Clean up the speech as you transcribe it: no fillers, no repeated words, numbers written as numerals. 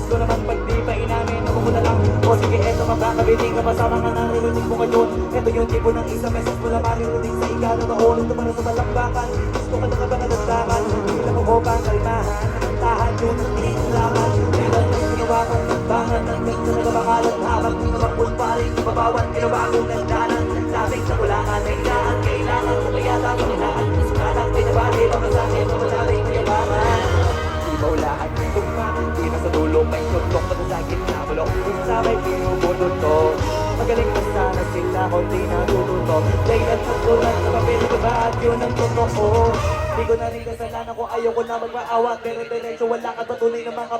gusto naman pag di pa inamin ako mo na lang. O sige eto magkakabiting ka masama ka ng rilutin mo ngayon. Eto yung tipo ng isang message mo na marilutin sa ika na taon. Ito para sa balakbakan, gusto ka na ka ba nadagdagan? Hindi lang ako pang kalimahan, tahan yun ang tinulaman. Kailan yung ginawa kong nagbangan ng ganda na kabangalan. Habang di naman pa rin ibabawan, ginawa akong nagdanan. Sabing sa kulangan, kailangan, kailangan ko kaya tama nilaan. Sukalang pinabali, pamasahin, pamasabing mayabangan. Ibaw lahat ng tugma, di na sa dulo may tutok. Matasagin na bulok, sabay pinubunod to. Magaling na sana sila ko di natututo. Laylan sa tulad sa papel ko ba at yun ang totoo. Di ko na rin kasalanan ko ayaw ko na magpaawa. Pero diretso wala ka patunay ng mga